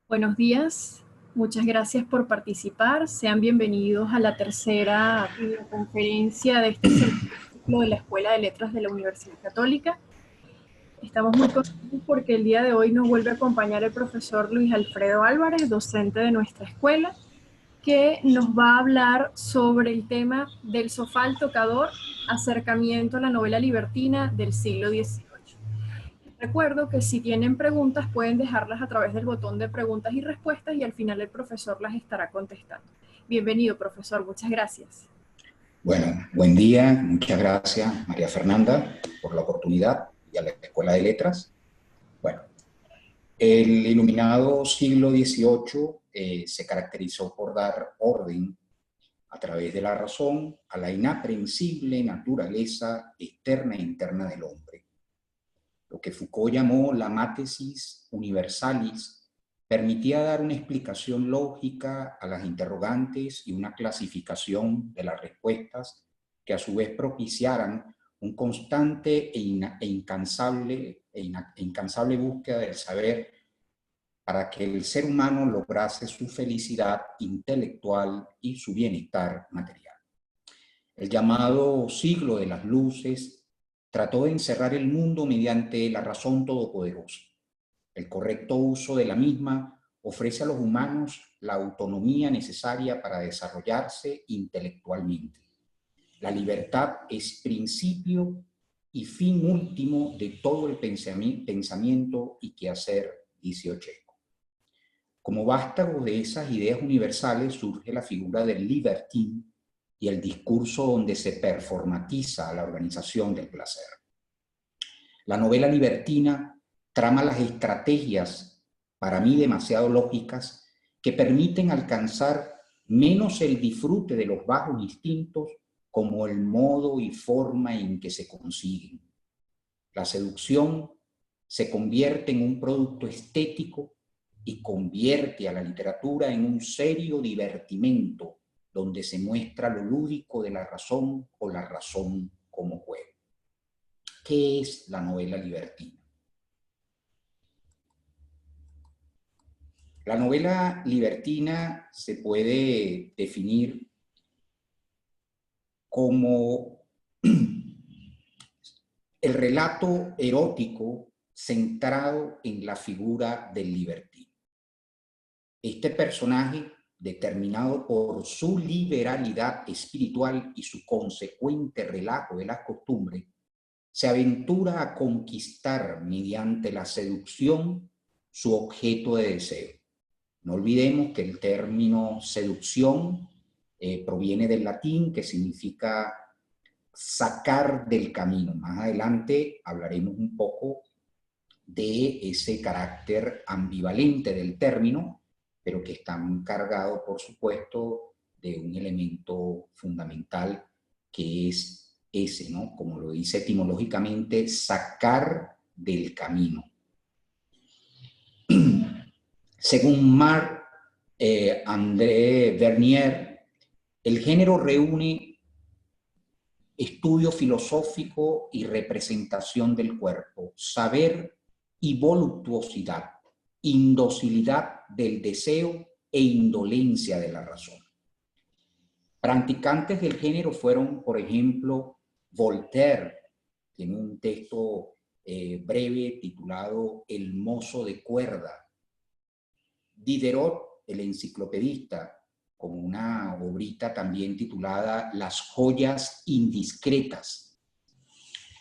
Buenos días, muchas gracias por participar. Sean bienvenidos a la tercera videoconferencia de este segundo ciclo de la Escuela de Letras de la Universidad Católica. Estamos muy contentos porque el día de hoy nos vuelve a acompañar el profesor Luis Alfredo Álvarez, docente de nuestra escuela, que nos va a hablar sobre el tema del sofá al tocador, acercamiento a la novela libertina del siglo XVIII. Recuerdo que si tienen preguntas pueden dejarlas a través del botón de preguntas y respuestas y al final el profesor las estará contestando. Bienvenido, profesor. Muchas gracias. Bueno, buen día, muchas gracias María Fernanda por la oportunidad y a la Escuela de Letras. Bueno, el iluminado siglo XVIII se caracterizó por dar orden a través de la razón a la inaprensible naturaleza externa e interna del hombre. Lo que Foucault llamó la mátesis universalis permitía dar una explicación lógica a las interrogantes y una clasificación de las respuestas que a su vez propiciaran un constante incansable búsqueda del saber para que el ser humano lograse su felicidad intelectual y su bienestar material. El llamado siglo de las luces trató de encerrar el mundo mediante la razón todopoderosa. El correcto uso de la misma ofrece a los humanos la autonomía necesaria para desarrollarse intelectualmente. La libertad es principio y fin último de todo el pensamiento y quehacer dieciochesco. Como vástago de esas ideas universales surge la figura del libertine y el discurso donde se performatiza la organización del placer. La novela libertina trama las estrategias, para mí demasiado lógicas, que permiten alcanzar menos el disfrute de los bajos instintos como el modo y forma en que se consiguen. La seducción se convierte en un producto estético y convierte a la literatura en un serio divertimento donde se muestra lo lúdico de la razón o la razón como juego. ¿Qué es la novela libertina? La novela libertina se puede definir como el relato erótico centrado en la figura del libertino. Este personaje, determinado por su liberalidad espiritual y su consecuente relajo de las costumbres, se aventura a conquistar mediante la seducción su objeto de deseo. No olvidemos que el término seducción proviene del latín, que significa sacar del camino. Más adelante hablaremos un poco de ese carácter ambivalente del término, pero que está cargado, por supuesto, de un elemento fundamental que es ese, ¿no? Como lo dice etimológicamente, sacar del camino. Según André Vernier, el género reúne estudio filosófico y representación del cuerpo, saber y voluptuosidad, indocilidad del deseo e indolencia de la razón. Practicantes del género fueron, por ejemplo, Voltaire, tiene un texto breve titulado El mozo de cuerda; Diderot, el enciclopedista, con una obrita también titulada Las joyas indiscretas.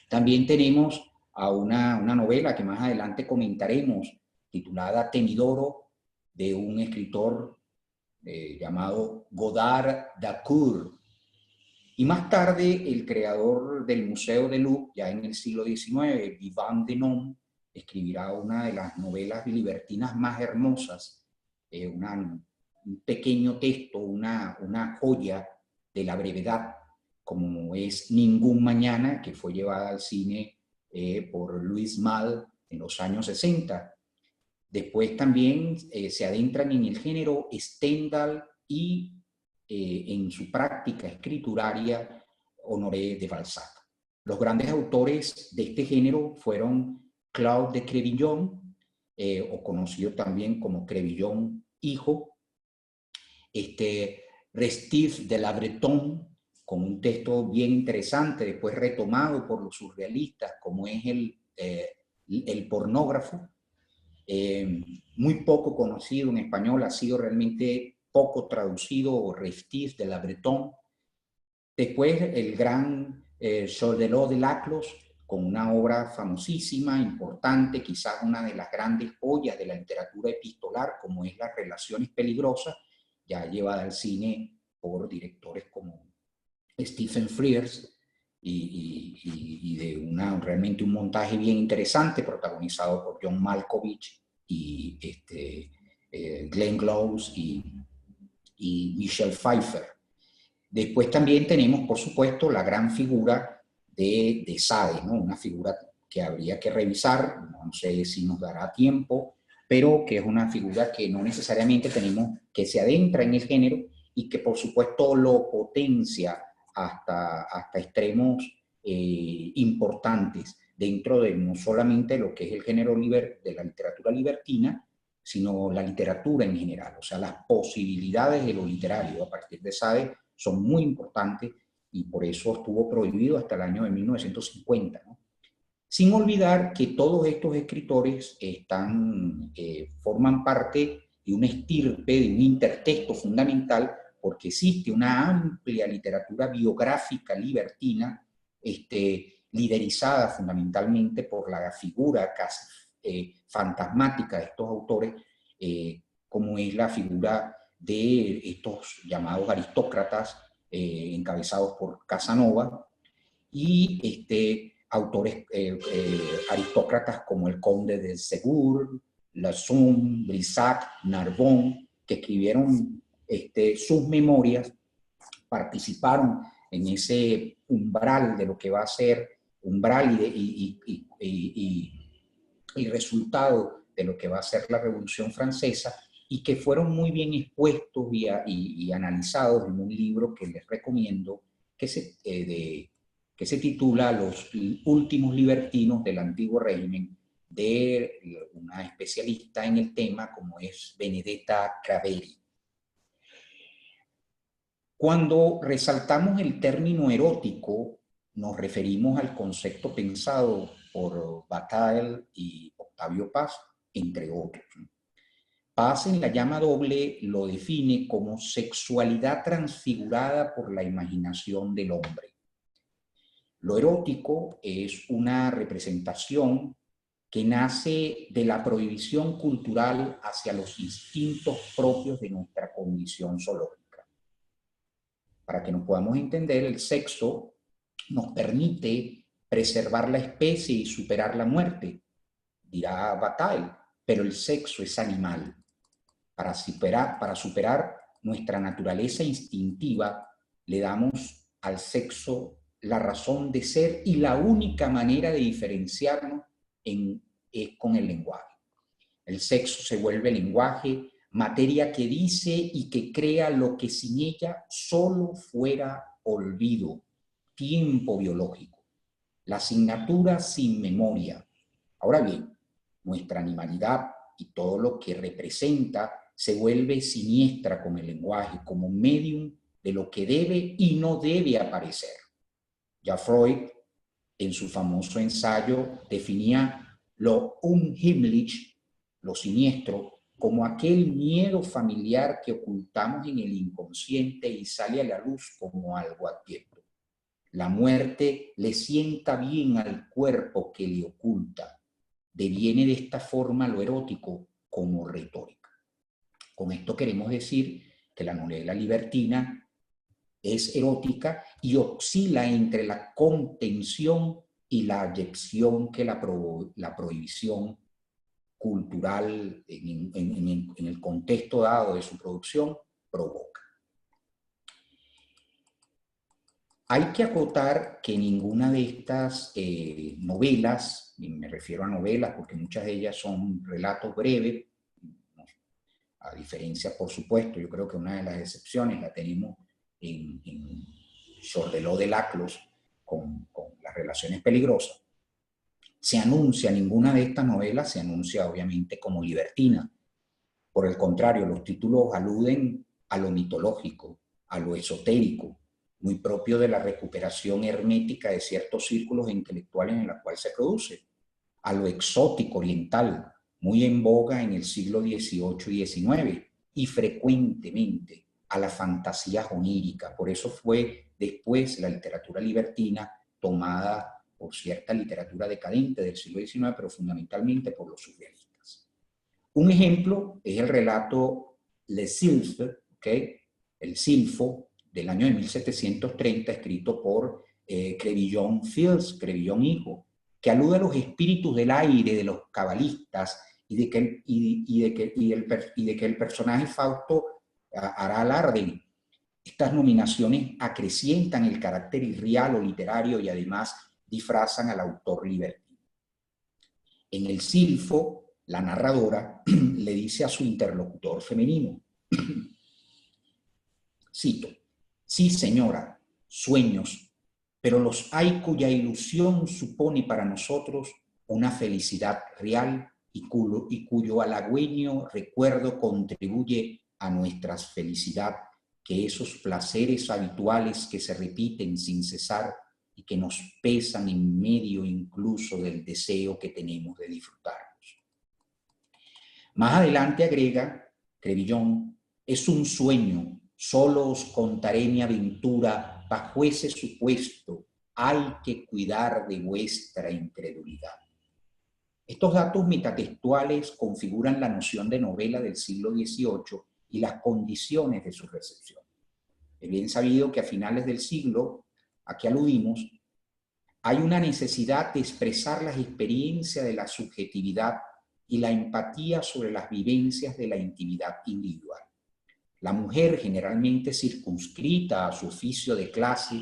También tenemos a una novela que más adelante comentaremos, titulada Temidoro, de un escritor llamado Godard Dacour. Y más tarde, el creador del Museo del Louvre, ya en el siglo XIX, Vivant Denon, escribirá una de las novelas libertinas más hermosas, un pequeño texto, una joya de la brevedad, como es Ningún Mañana, que fue llevada al cine por Louis Malle en los años 60. Después también se adentran en el género Stendhal y en su práctica escrituraria Honoré de Balzac. Los grandes autores de este género fueron Claude de Crébillon, o conocido también como Crébillon hijo, Restif de la Breton, con un texto bien interesante, después retomado por los surrealistas, como es el pornógrafo, muy poco conocido en español, ha sido realmente poco traducido, Restif de la Breton. Después el gran Choderlos de Laclos, con una obra famosísima, importante, quizás una de las grandes joyas de la literatura epistolar, como es Las Relaciones Peligrosas, ya llevada al cine por directores como Stephen Frears, y de realmente un montaje bien interesante, protagonizado por John Malkovich y Glenn Close y Michelle Pfeiffer. Después también tenemos, por supuesto, la gran figura de Sade, ¿no? Una figura que habría que revisar, no sé si nos dará tiempo, pero que es una figura que no necesariamente tenemos, que se adentra en el género y que por supuesto lo potencia hasta extremos importantes dentro de no solamente lo que es el género de la literatura libertina, sino la literatura en general. O sea, las posibilidades de lo literario a partir de Sade son muy importantes y por eso estuvo prohibido hasta el año de 1950, ¿no? Sin olvidar que todos estos escritores forman parte de una estirpe, de un intertexto fundamental, porque existe una amplia literatura biográfica libertina, liderizada fundamentalmente por la figura casi fantasmática de estos autores, como es la figura de estos llamados aristócratas, encabezados por Casanova, y autores aristócratas como el conde de Segur, Lasson, Brissac, Narbonne, que escribieron sus memorias, participaron en ese umbral de lo que va a ser, umbral y resultado de lo que va a ser la Revolución Francesa, y que fueron muy bien expuestos y analizados en un libro que les recomiendo, que se titula Los últimos libertinos del antiguo régimen, de una especialista en el tema como es Benedetta Craveri. Cuando resaltamos el término erótico, nos referimos al concepto pensado por Bataille y Octavio Paz, entre otros. Paz en La llama doble lo define como sexualidad transfigurada por la imaginación del hombre. Lo erótico es una representación que nace de la prohibición cultural hacia los instintos propios de nuestra condición zoológica. Para que nos podamos entender, el sexo nos permite preservar la especie y superar la muerte, dirá Bataille, pero el sexo es animal. Para superar nuestra naturaleza instintiva, le damos al sexo la razón de ser, y la única manera de diferenciarnos es con el lenguaje. El sexo se vuelve lenguaje, materia que dice y que crea lo que sin ella solo fuera olvido, tiempo biológico, la asignatura sin memoria. Ahora bien, nuestra animalidad y todo lo que representa se vuelve siniestra con el lenguaje, como medium de lo que debe y no debe aparecer. Ya Freud, en su famoso ensayo, definía lo unheimlich, lo siniestro, como aquel miedo familiar que ocultamos en el inconsciente y sale a la luz como algo adviento. La muerte le sienta bien al cuerpo que le oculta. Deviene de esta forma lo erótico como retórica. Con esto queremos decir que la novela libertina es erótica y oscila entre la contención y la abyección que la prohibición cultural en el contexto dado de su producción provoca. Hay que acotar que ninguna de estas novelas, y me refiero a novelas porque muchas de ellas son relatos breves, a diferencia, por supuesto, yo creo que una de las excepciones la tenemos en Choderlos de Laclos con Las Relaciones Peligrosas. se anuncia, ninguna de estas novelas se anuncia obviamente como libertina. Por el contrario, los títulos aluden a lo mitológico, a lo esotérico, muy propio de la recuperación hermética de ciertos círculos intelectuales en la cual se produce, a lo exótico oriental, muy en boga en el siglo XVIII y XIX, y frecuentemente a la fantasía onírica. Por eso fue después la literatura libertina tomada por cierta literatura decadente del siglo XIX, pero fundamentalmente por los surrealistas. Un ejemplo es el relato Le Sylphe, ¿okay? El Silfo, del año de 1730, escrito por Crébillon Fils, Crébillon hijo, que alude a los espíritus del aire de los cabalistas y de que el personaje Fausto hará alarde. Estas nominaciones acrecientan el carácter irreal o literario y además disfrazan al autor libertino. En el Silfo, la narradora le dice a su interlocutor femenino, cito, sí señora, sueños, pero los hay cuya ilusión supone para nosotros una felicidad real y cuyo halagüeño recuerdo contribuye a nuestra felicidad, que esos placeres habituales que se repiten sin cesar y que nos pesan en medio incluso del deseo que tenemos de disfrutarlos. Más adelante agrega Crébillon, es un sueño, solo os contaré mi aventura bajo ese supuesto, hay que cuidar de vuestra incredulidad. Estos datos metatextuales configuran la noción de novela del siglo XVIII y las condiciones de su recepción. Es bien sabido que a finales del siglo, a que aludimos, hay una necesidad de expresar las experiencias de la subjetividad y la empatía sobre las vivencias de la intimidad individual. La mujer, generalmente circunscrita a su oficio de clase,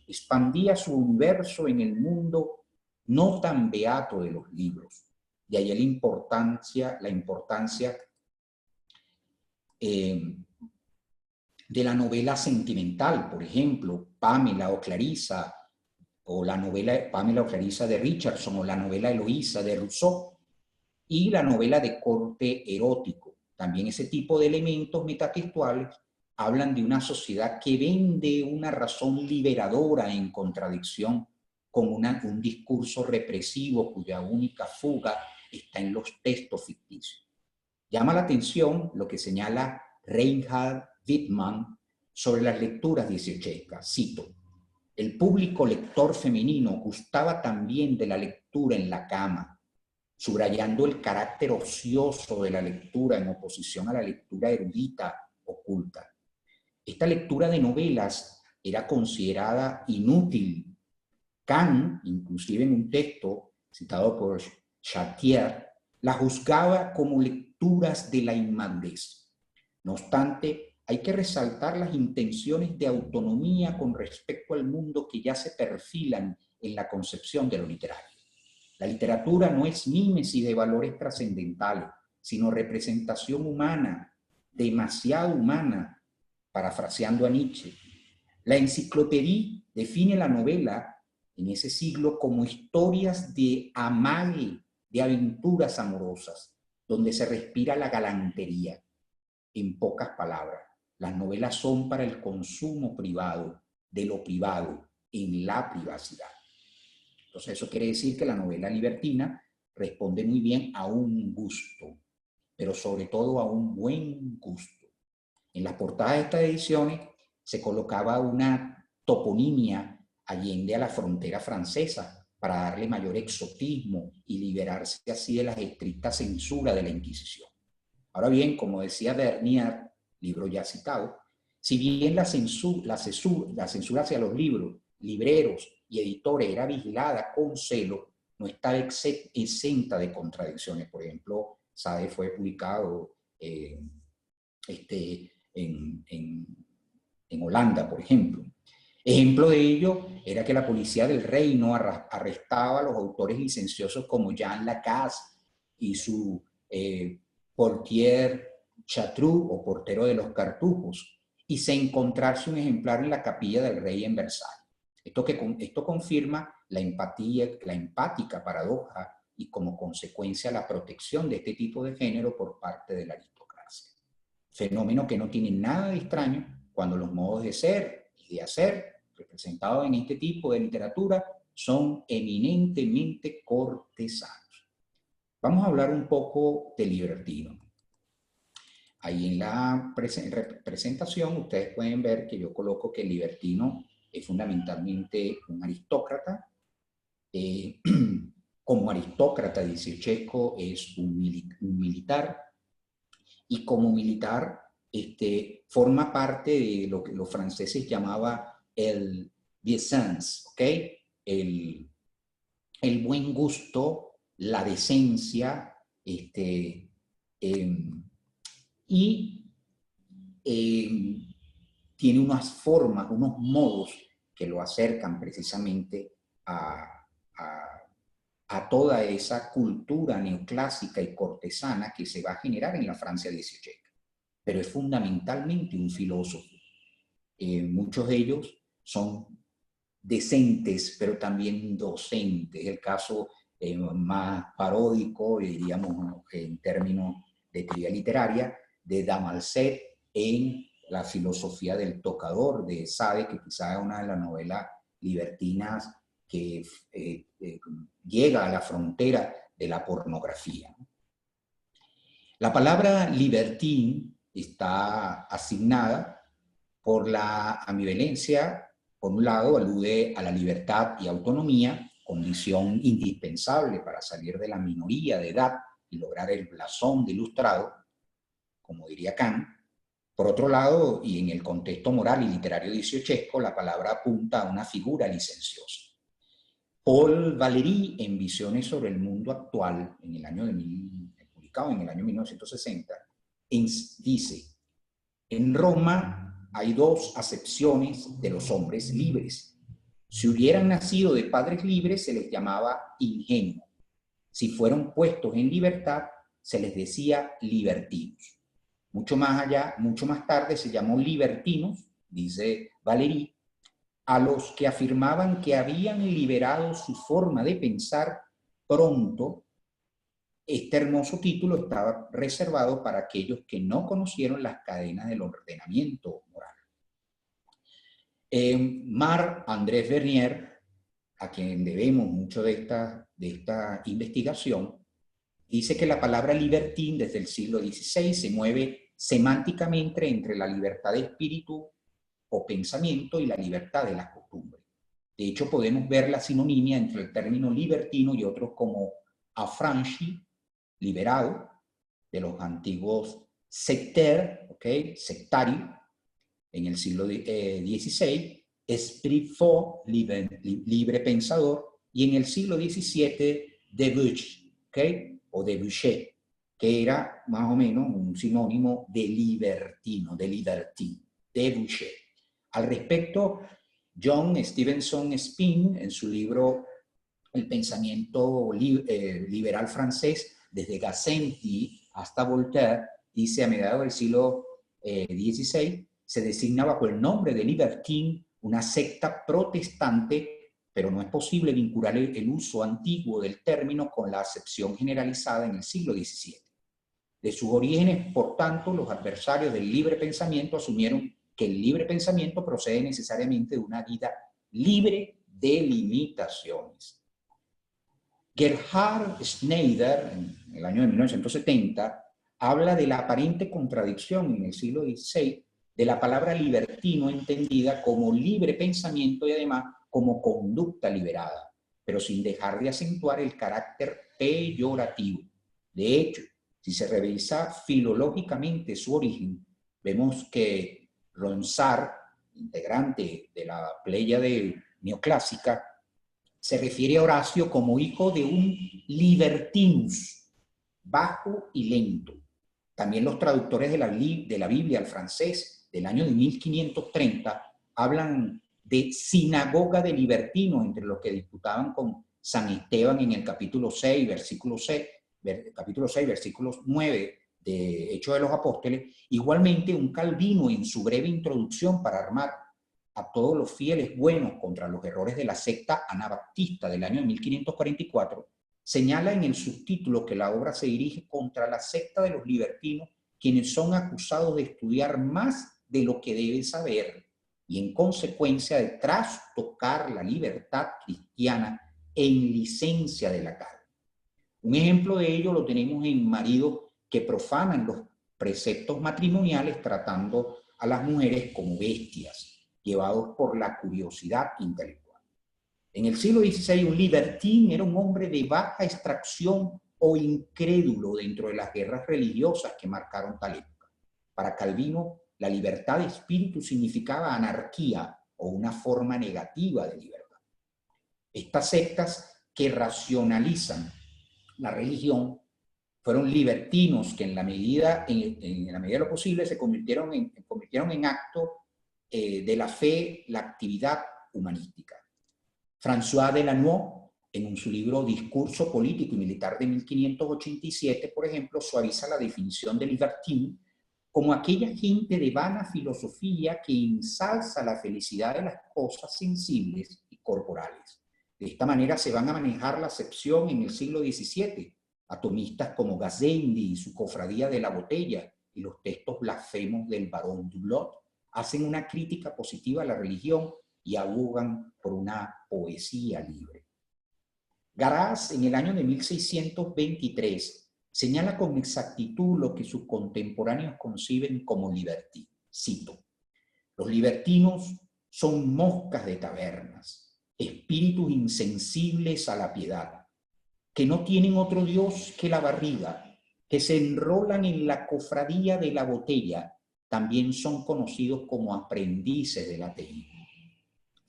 expandía su universo en el mundo no tan beato de los libros. De ahí la importancia de la novela sentimental, por ejemplo, Pamela o Clarissa, o la novela Pamela o Clarissa de Richardson, o la novela Eloísa de Rousseau, y la novela de corte erótico. También ese tipo de elementos metatextuales hablan de una sociedad que vende una razón liberadora en contradicción con un discurso represivo cuya única fuga está en los textos ficticios. Llama la atención lo que señala Reinhard Wittmann sobre las lecturas dieciochescas. Cito, el público lector femenino gustaba también de la lectura en la cama, subrayando el carácter ocioso de la lectura en oposición a la lectura erudita oculta. Esta lectura de novelas era considerada inútil. Kant, inclusive en un texto citado por Chartier, la juzgaba como lecturas de la inmadurez. No obstante, hay que resaltar las intenciones de autonomía con respecto al mundo que ya se perfilan en la concepción de lo literario. La literatura no es mímesis de valores trascendentales, sino representación humana, demasiado humana, parafraseando a Nietzsche. La enciclopedia define la novela en ese siglo como historias de amague, de aventuras amorosas, donde se respira la galantería. En pocas palabras, las novelas son para el consumo privado, de lo privado, en la privacidad. Entonces eso quiere decir que la novela libertina responde muy bien a un gusto, pero sobre todo a un buen gusto. En las portadas de estas ediciones se colocaba una toponimia allende a la frontera francesa para darle mayor exotismo y liberarse así de las estrictas censuras de la Inquisición. Ahora bien, como decía Dernier, libro ya citado, si bien la censura hacia los libros, libreros y editores era vigilada con celo, no estaba exenta de contradicciones. Por ejemplo, Sade fue publicado en Holanda, por ejemplo. Ejemplo de ello era que la policía del reino arrestaba a los autores licenciosos como Jean Lacasse y su portier Chartreux, o portero de los cartujos, y se encontrase un ejemplar en la capilla del rey en Versalles. Esto confirma la empática paradoja y como consecuencia la protección de este tipo de género por parte de la aristocracia. Fenómeno que no tiene nada de extraño cuando los modos de ser y de hacer representados en este tipo de literatura son eminentemente cortesanos. Vamos a hablar un poco de libertino. Ahí en la presentación ustedes pueden ver que yo coloco que el libertino es fundamentalmente un aristócrata. Como aristócrata, dice Chesco, es un militar, y como militar forma parte de lo que los franceses llamaban el décence, ¿ok? El buen gusto, la decencia, y tiene unas formas, unos modos que lo acercan precisamente a toda esa cultura neoclásica y cortesana que se va a generar en la Francia dieciocheca. Pero es fundamentalmente un filósofo. Muchos de ellos son decentes, pero también docentes. El caso más paródico, diríamos en términos de teoría literaria, de Damalcet en La filosofía del tocador de Sade, que quizá es una de las novelas libertinas que llega a la frontera de la pornografía. La palabra libertín está asignada por la ambivalencia. Por un lado, alude a la libertad y autonomía, condición indispensable para salir de la minoría de edad y lograr el blasón de ilustrado, como diría Kant. Por otro lado, y en el contexto moral y literario dieciochesco, la palabra apunta a una figura licenciosa. Paul Valéry, en Visiones sobre el mundo actual, en el año publicado en el año 1960, dice: en Roma hay dos acepciones de los hombres libres. Si hubieran nacido de padres libres, se les llamaba ingenuos. Si fueron puestos en libertad, se les decía libertinos. Mucho más tarde se llamó libertinos, dice Valéry, a los que afirmaban que habían liberado su forma de pensar pronto. Este hermoso título estaba reservado para aquellos que no conocieron las cadenas del ordenamiento moral. Marc-André Vernier, a quien debemos mucho de esta investigación, dice que la palabra libertín desde el siglo XVI se mueve semánticamente entre la libertad de espíritu o pensamiento y la libertad de las costumbres. De hecho, podemos ver la sinonimia entre el término libertino y otros como affranchi, liberado, de los antiguos sectaires, ¿okay? Sectario, en el siglo XVI, esprit fort, libre pensador, y en el siglo XVII, débauche, ¿okay? O débauché, que era más o menos un sinónimo de libertino, de libertín, débauché. Al respecto, John Stevenson Spin, en su libro El pensamiento liberal francés, desde Gassendi hasta Voltaire, dice: a mediados del siglo XVI, se designa bajo el nombre de libertín una secta protestante, pero no es posible vincular el uso antiguo del término con la acepción generalizada en el siglo XVII. De sus orígenes, por tanto, los adversarios del libre pensamiento asumieron que el libre pensamiento procede necesariamente de una vida libre de limitaciones. Gerhard Schneider, en el año de 1970, habla de la aparente contradicción en el siglo XVI de la palabra libertino entendida como libre pensamiento y además como conducta liberada, pero sin dejar de acentuar el carácter peyorativo. De hecho, si se revisa filológicamente su origen, vemos que Ronsard, integrante de la pléyade neoclásica, se refiere a Horacio como hijo de un libertinus, bajo y lento. También los traductores de la Biblia al francés del año de 1530 hablan de sinagoga de libertinos entre los que disputaban con San Esteban en el capítulo 6, versículo 9 de Hechos de los Apóstoles. Igualmente, un Calvino en su breve introducción para armar a todos los fieles buenos contra los errores de la secta anabaptista del año de 1544, señala en el subtítulo que la obra se dirige contra la secta de los libertinos, quienes son acusados de estudiar más de lo que deben saber y en consecuencia de trastocar la libertad cristiana en licencia de la carne. Un ejemplo de ello lo tenemos en maridos que profanan los preceptos matrimoniales tratando a las mujeres como bestias, llevados por la curiosidad intelectual. En el siglo XVI, un libertín era un hombre de baja extracción o incrédulo dentro de las guerras religiosas que marcaron tal época. Para Calvino, la libertad de espíritu significaba anarquía o una forma negativa de libertad. Estas sectas que racionalizan la religión fueron libertinos que en la medida de lo posible se convirtieron en acto de la fe, la actividad humanística. François Delanoë, en su libro Discurso político y militar de 1587, por ejemplo, suaviza la definición de libertín como aquella gente de vana filosofía que ensalza la felicidad de las cosas sensibles y corporales. De esta manera se van a manejar la acepción en el siglo XVII. Atomistas como Gassendi y su cofradía de la botella y los textos blasfemos del barón Dulot hacen una crítica positiva a la religión y abogan por una poesía libre. Garaz, en el año de 1623, señala con exactitud lo que sus contemporáneos conciben como libertino. Cito: los libertinos son moscas de tabernas, espíritus insensibles a la piedad, que no tienen otro Dios que la barriga, que se enrolan en la cofradía de la botella, también son conocidos como aprendices del ateísmo.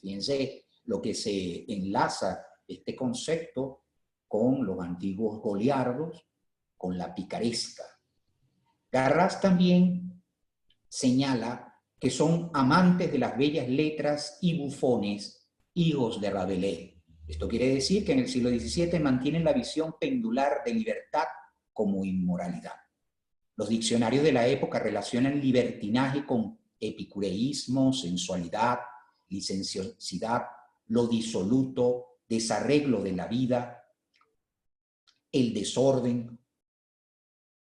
Fíjense lo que se enlaza este concepto con los antiguos goliardos, con la picaresca. Garras también señala que son amantes de las bellas letras y bufones, hijos de Rabelais. Esto quiere decir que en el siglo XVII mantienen la visión pendular de libertad como inmoralidad. Los diccionarios de la época relacionan libertinaje con epicureísmo, sensualidad, licenciosidad, lo disoluto, desarreglo de la vida, el desorden,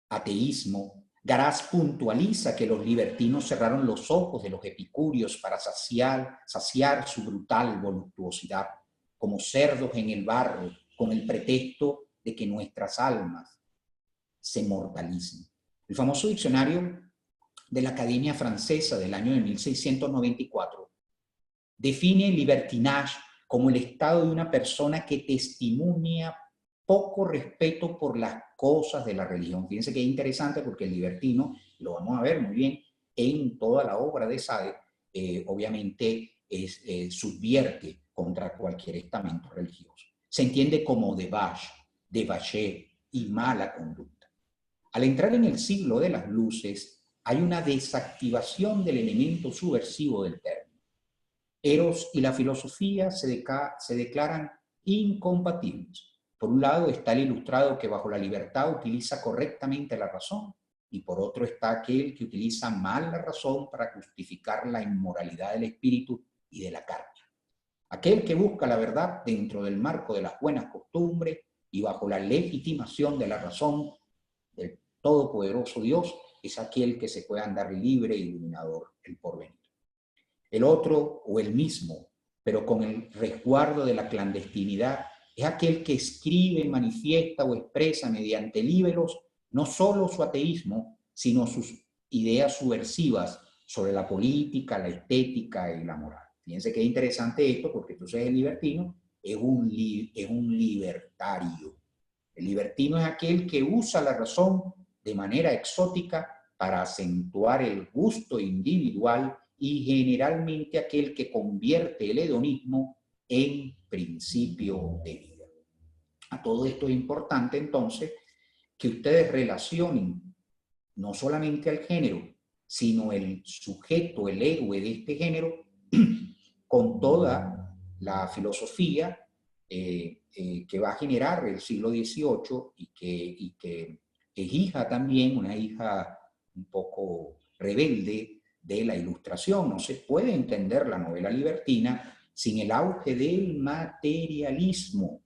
ateísmo. Garaz puntualiza que los libertinos cerraron los ojos de los epicúreos para saciar su brutal voluptuosidad, como cerdos en el barro, con el pretexto de que nuestras almas se mortalicen. El famoso diccionario de la Academia Francesa del año de 1694 define el libertinage como el estado de una persona que testimonia poco respeto por las cosas de la religión. Fíjense que es interesante porque el libertino, lo vamos a ver muy bien en toda la obra de Sade, obviamente subvierte contra cualquier estamento religioso. Se entiende como debauché y mala conducta. Al entrar en el siglo de las luces, hay una desactivación del elemento subversivo del término. Eros y la filosofía se declaran incompatibles. Por un lado está el ilustrado que bajo la libertad utiliza correctamente la razón, y por otro está aquel que utiliza mal la razón para justificar la inmoralidad del espíritu y de la carne. Aquel que busca la verdad dentro del marco de las buenas costumbres y bajo la legitimación de la razón del todopoderoso Dios es aquel que se puede andar libre e iluminador el porvenir. El otro o el mismo, pero con el resguardo de la clandestinidad, es aquel que escribe, manifiesta o expresa mediante líberos no solo su ateísmo, sino sus ideas subversivas sobre la política, la estética y la moral. Fíjense que es interesante esto, porque entonces el libertino es un libertario. El libertino es aquel que usa la razón de manera exótica para acentuar el gusto individual y generalmente aquel que convierte el hedonismo en principio de vida. A todo esto es importante entonces que ustedes relacionen no solamente al género, sino el sujeto, el héroe de este género, con toda la filosofía que va a generar el siglo XVIII y que es hija también, una hija un poco rebelde de la Ilustración. No se puede entender la novela libertina sin el auge del materialismo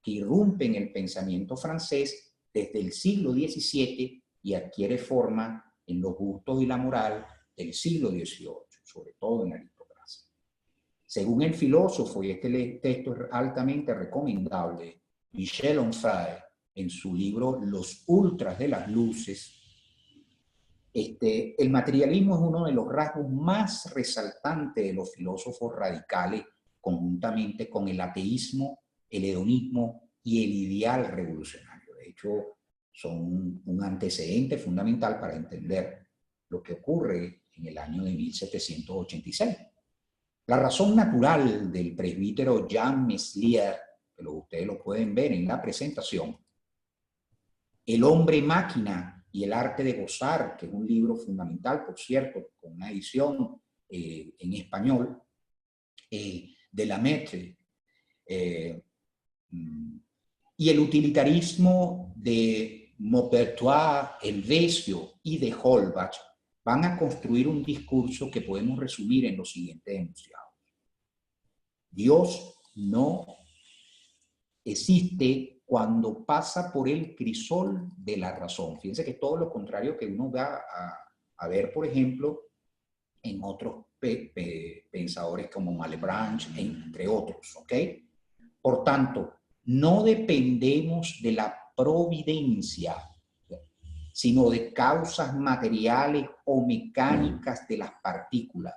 que irrumpe en el pensamiento francés desde el siglo XVII y adquiere forma en los gustos y la moral del siglo XVIII, sobre todo en la aristocracia. Según el filósofo, y este texto es altamente recomendable, Michel Onfray, en su libro Los Ultras de las Luces, el materialismo es uno de los rasgos más resaltantes de los filósofos radicales, conjuntamente con el ateísmo, el hedonismo y el ideal revolucionario. De hecho, son un antecedente fundamental para entender lo que ocurre en el año de 1786. La razón natural del presbítero Jean Meslier, que ustedes lo pueden ver en la presentación, El hombre máquina y el arte de gozar, que es un libro fundamental, por cierto, con una edición en español, de Lamaitre, y el utilitarismo de Maupertuis, Helvesio y de Holbach van a construir un discurso que podemos resumir en los siguientes enunciados. Dios no existe cuando pasa por el crisol de la razón. Fíjense que es todo lo contrario que uno va a ver, por ejemplo, en otros pensadores como Malebranche, entre otros, ¿ok? Por tanto, no dependemos de la providencia, sino de causas materiales o mecánicas de las partículas,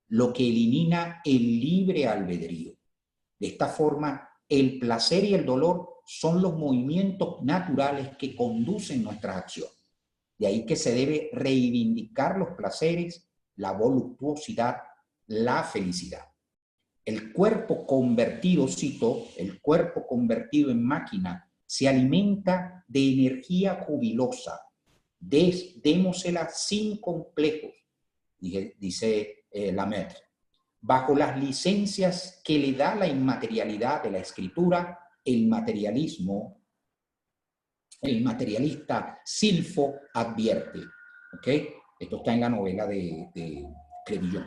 lo que elimina el libre albedrío. De esta forma, el placer y el dolor son los movimientos naturales que conducen nuestras acciones. De ahí que se debe reivindicar los placeres, la voluptuosidad, la felicidad. El cuerpo convertido, cito, el cuerpo convertido en máquina se alimenta de energía jubilosa. Démosela sin complejos, dice Lamaitre. Bajo las licencias que le da la inmaterialidad de la escritura, el materialista Silfo advierte, ¿ok? Esto está en la novela de Crébillon.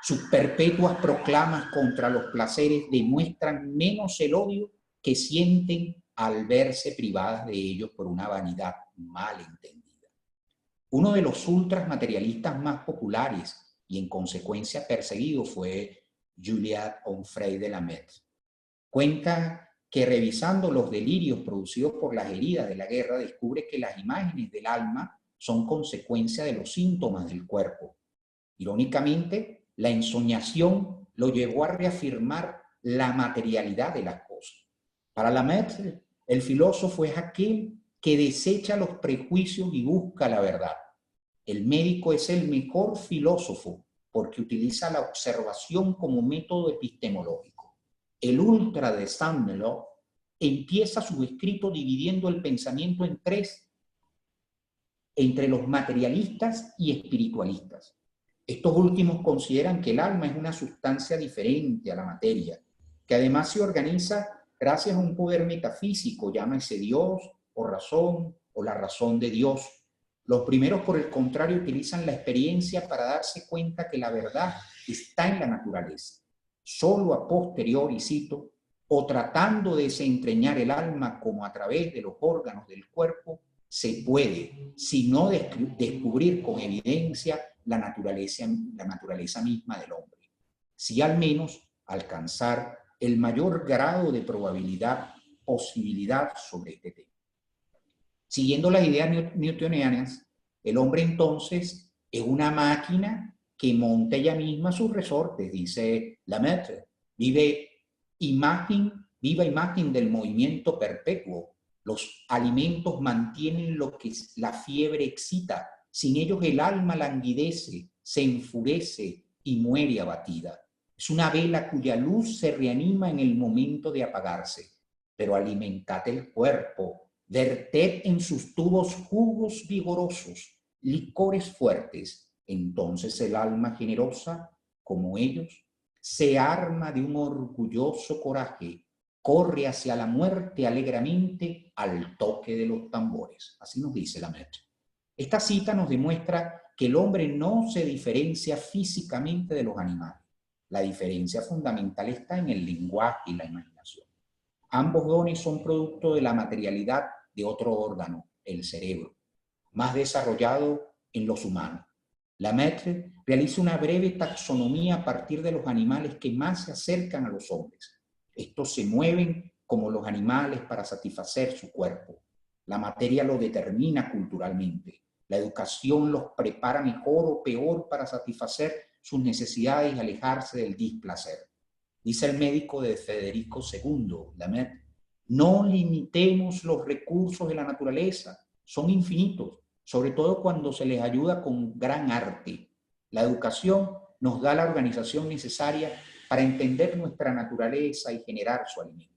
Sus perpetuas proclamas contra los placeres demuestran menos el odio que sienten al verse privadas de ellos por una vanidad mal entendida. Uno de los ultras materialistas más populares y en consecuencia perseguido fue Julian Onfray de Lamaitre. Cuenta que revisando los delirios producidos por las heridas de la guerra, descubre que las imágenes del alma son consecuencia de los síntomas del cuerpo. Irónicamente, la ensoñación lo llevó a reafirmar la materialidad de las cosas. Para Lamaitre, el filósofo es aquel que desecha los prejuicios y busca la verdad. El médico es el mejor filósofo porque utiliza la observación como método epistemológico. El ultra de Saint-Malo empieza su escrito dividiendo el pensamiento en tres, entre los materialistas y espiritualistas. Estos últimos consideran que el alma es una sustancia diferente a la materia, que además se organiza gracias a un poder metafísico, llámese Dios o razón o la razón de Dios. Los primeros, por el contrario, utilizan la experiencia para darse cuenta que la verdad está en la naturaleza. Solo a posteriori, cito, o tratando de desentrañar el alma como a través de los órganos del cuerpo, se puede, si no descubrir con evidencia la naturaleza misma del hombre, si al menos alcanzar el mayor grado de posibilidad sobre este tema. Siguiendo las ideas newtonianas, el hombre entonces es una máquina que monta ella misma sus resortes, dice Lamaitre. Viva imagen del movimiento perpetuo. Los alimentos mantienen lo que la fiebre excita. Sin ellos el alma languidece, se enfurece y muere abatida. Es una vela cuya luz se reanima en el momento de apagarse. Pero alimentad el cuerpo, verted en sus tubos jugos vigorosos, licores fuertes. Entonces el alma generosa, como ellos, se arma de un orgulloso coraje, corre hacia la muerte alegremente al toque de los tambores. Así nos dice Lamaitre. Esta cita nos demuestra que el hombre no se diferencia físicamente de los animales. La diferencia fundamental está en el lenguaje y la imaginación. Ambos dones son producto de la materialidad de otro órgano, el cerebro, más desarrollado en los humanos. Lemaitre realiza una breve taxonomía a partir de los animales que más se acercan a los hombres. Estos se mueven como los animales para satisfacer su cuerpo. La materia lo determina culturalmente. La educación los prepara mejor o peor para satisfacer sus necesidades y alejarse del displacer. Dice el médico de Federico II, Lemaitre, no limitemos los recursos de la naturaleza, son infinitos, sobre todo cuando se les ayuda con gran arte. La educación nos da la organización necesaria para entender nuestra naturaleza y generar su alimento.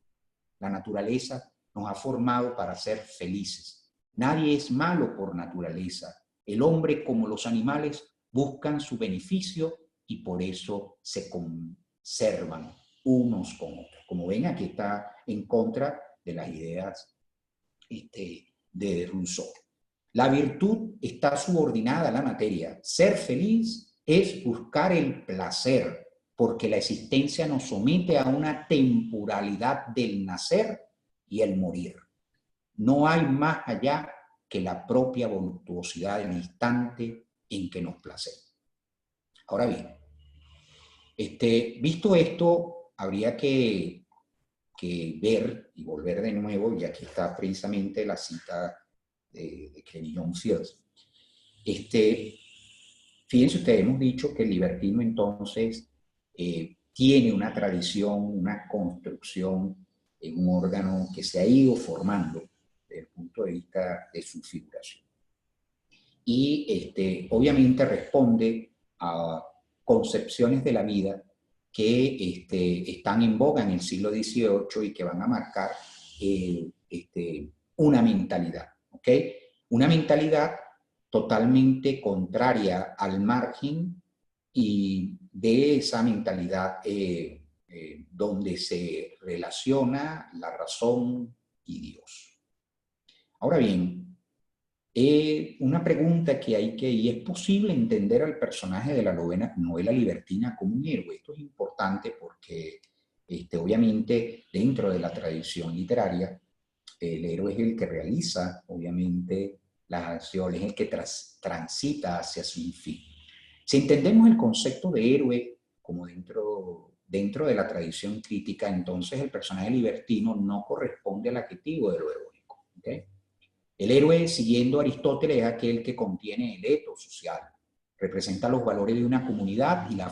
La naturaleza nos ha formado para ser felices. Nadie es malo por naturaleza. El hombre, como los animales, buscan su beneficio y por eso se conservan unos con otros. Como ven, aquí está en contra de las ideas de Rousseau. La virtud está subordinada a la materia. Ser feliz es buscar el placer, porque la existencia nos somete a una temporalidad del nacer y el morir. No hay más allá que la propia voluptuosidad del instante en que nos placemos. Ahora bien, visto esto, habría que ver y volver de nuevo, y aquí está precisamente la cita de Clenillon Fields. Fíjense ustedes, hemos dicho que el libertino entonces tiene una tradición, una construcción en un órgano que se ha ido formando desde el punto de vista de su figuración. Y obviamente responde a concepciones de la vida que están en boga en el siglo XVIII y que van a marcar una mentalidad, ¿ok? Una mentalidad totalmente contraria al margen y de esa mentalidad donde se relaciona la razón y Dios. Ahora bien, una pregunta que hay ¿y es posible entender al personaje de la novela libertina como un héroe? Esto es importante porque obviamente dentro de la tradición literaria el héroe es el que realiza obviamente las acciones, es el que transita hacia su fin. Si entendemos el concepto de héroe como dentro de la tradición crítica, entonces el personaje libertino no corresponde al adjetivo de lo heroico, ¿okay? El héroe, siguiendo a Aristóteles, es aquel que contiene el etos social, representa los valores de una comunidad y la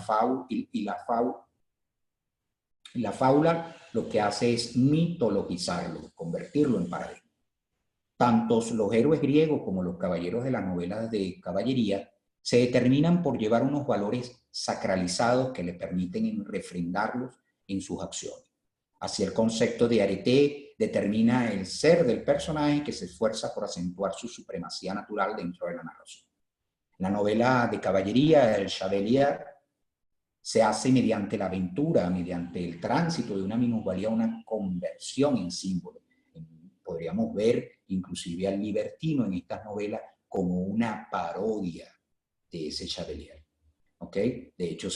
fábula lo que hace es mitologizarlo, convertirlo en paradigma. Tanto los héroes griegos como los caballeros de las novelas de caballería se determinan por llevar unos valores sacralizados que le permiten refrendarlos en sus acciones. Así el concepto de arete determina el ser del personaje que se esfuerza por acentuar su supremacía natural dentro de la narración. La novela de caballería, el Chevalier, se hace mediante la aventura, mediante el tránsito de una minusvalía a una conversión en símbolo. Podríamos ver inclusive al libertino en estas novelas como una parodia de ese Chevalier. ¿Okay? De hecho,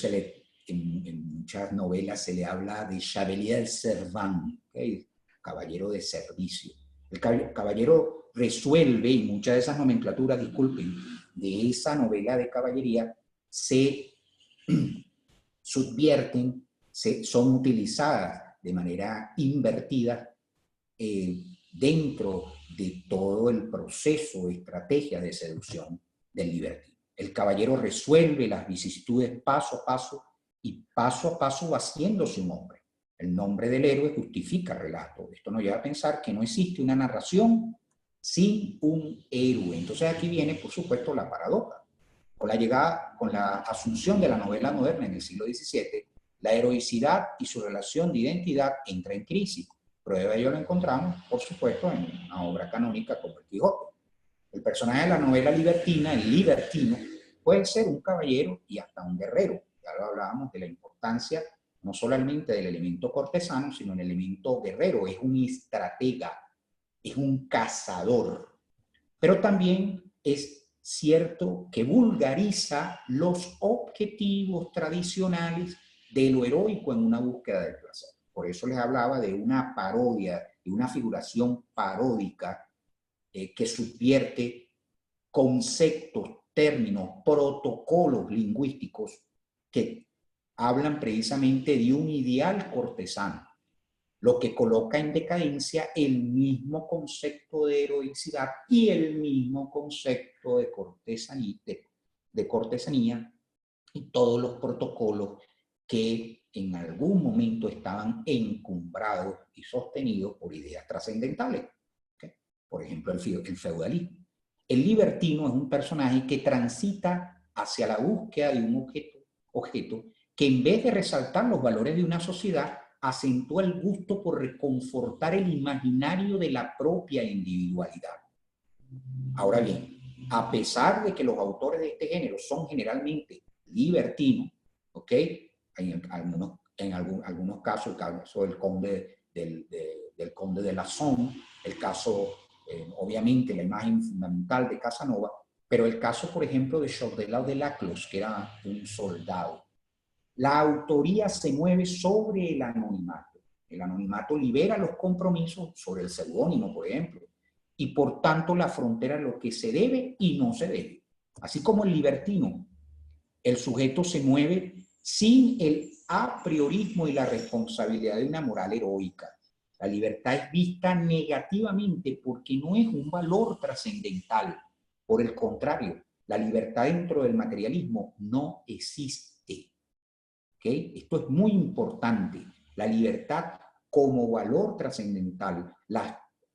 en muchas novelas se le habla de Chevalier Servant, ¿okay? Caballero de servicio. El caballero resuelve, y muchas de esas nomenclaturas, disculpen, de esa novela de caballería se subvierten, son utilizadas de manera invertida dentro de todo el proceso, estrategia de seducción del libertino. El caballero resuelve las vicisitudes paso a paso y paso a paso va haciendo su nombre. El nombre del héroe justifica el relato. Esto nos lleva a pensar que no existe una narración sin un héroe. Entonces aquí viene, por supuesto, la paradoja. Con la asunción de la novela moderna en el siglo XVII, la heroicidad y su relación de identidad entra en crisis. Prueba de ello lo encontramos, por supuesto, en una obra canónica como el Quijote. El personaje de la novela libertina, el libertino, puede ser un caballero y hasta un guerrero. Ya lo hablábamos de la importancia no solamente del elemento cortesano, sino el elemento guerrero. Es un estratega, es un cazador, pero también es cierto, que vulgariza los objetivos tradicionales de lo heroico en una búsqueda del placer. Por eso les hablaba de una parodia, de una figuración paródica que subvierte conceptos, términos, protocolos lingüísticos que hablan precisamente de un ideal cortesano, lo que coloca en decadencia el mismo concepto de heroicidad y el mismo concepto de cortesanía y todos los protocolos que en algún momento estaban encumbrados y sostenidos por ideas trascendentales. ¿Okay? Por ejemplo, el feudalismo. El libertino es un personaje que transita hacia la búsqueda de un objeto que en vez de resaltar los valores de una sociedad, acentúa el gusto por reconfortar el imaginario de la propia individualidad. Ahora bien, a pesar de que los autores de este género son generalmente libertinos, ¿ok? En algunos casos, el caso del conde de Lasson, el caso, obviamente, la imagen fundamental de Casanova, pero el caso, por ejemplo, de Chaudelin de Laclos, que era un soldado. La autoría se mueve sobre el anonimato. El anonimato libera los compromisos sobre el seudónimo, por ejemplo, y por tanto la frontera es lo que se debe y no se debe. Así como el libertino, el sujeto se mueve sin el apriorismo y la responsabilidad de una moral heroica. La libertad es vista negativamente porque no es un valor trascendental. Por el contrario, la libertad dentro del materialismo no existe. ¿Okay? Esto es muy importante. La libertad como valor trascendental,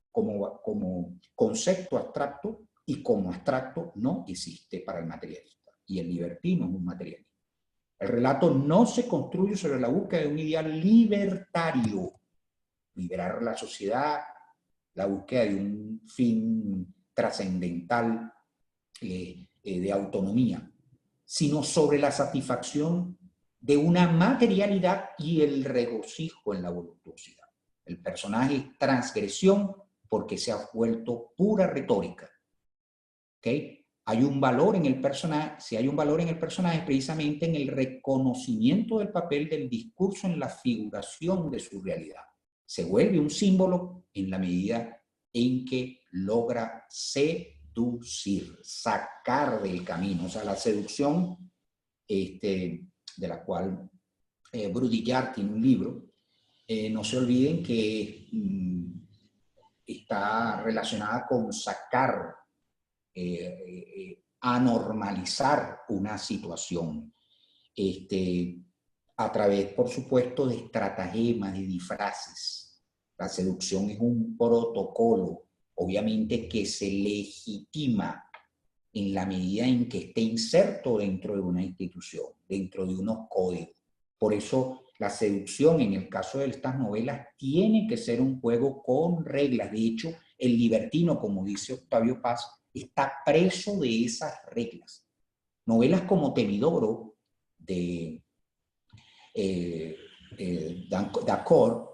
como concepto abstracto y como abstracto no existe para el materialista. Y el libertino es un materialista. El relato no se construye sobre la búsqueda de un ideal libertario, liberar la sociedad, la búsqueda de un fin trascendental de autonomía, sino sobre la satisfacción de una materialidad y el regocijo en la voluptuosidad. El personaje es transgresión porque se ha vuelto pura retórica. ¿Okay? Hay un valor en el personaje, si hay un valor en el personaje, precisamente en el reconocimiento del papel del discurso en la figuración de su realidad. Se vuelve un símbolo en la medida en que logra seducir, sacar del camino. O sea, la seducción, de la cual Baudrillard tiene un libro, no se olviden que está relacionada con sacar, anormalizar una situación, a través, por supuesto, de estratagemas, de disfraces. La seducción es un protocolo, obviamente, que se legitima en la medida en que esté inserto dentro de una institución, dentro de unos códigos. Por eso la seducción, en el caso de estas novelas, tiene que ser un juego con reglas. De hecho, el libertino, como dice Octavio Paz, está preso de esas reglas. Novelas como Temidoro, de D'Accord,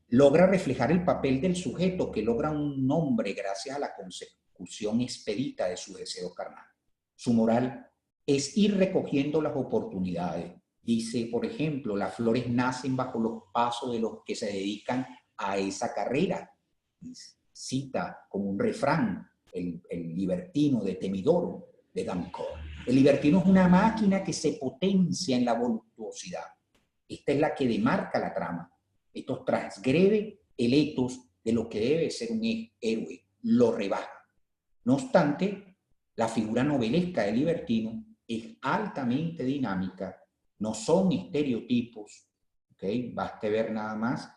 logra reflejar el papel del sujeto que logra un nombre gracias a la consecución expedita de su deseo carnal. Su moral es ir recogiendo las oportunidades. Dice, por ejemplo, las flores nacen bajo los pasos de los que se dedican a esa carrera. Cita como un refrán el libertino de Temidoro, de D'Accord. El libertino es una máquina que se potencia en la voluptuosidad. Esta es la que demarca la trama. Esto transgrede el ethos de lo que debe ser un héroe, lo rebaja. No obstante, la figura novelesca del libertino es altamente dinámica, no son estereotipos, ¿okay? Baste ver nada más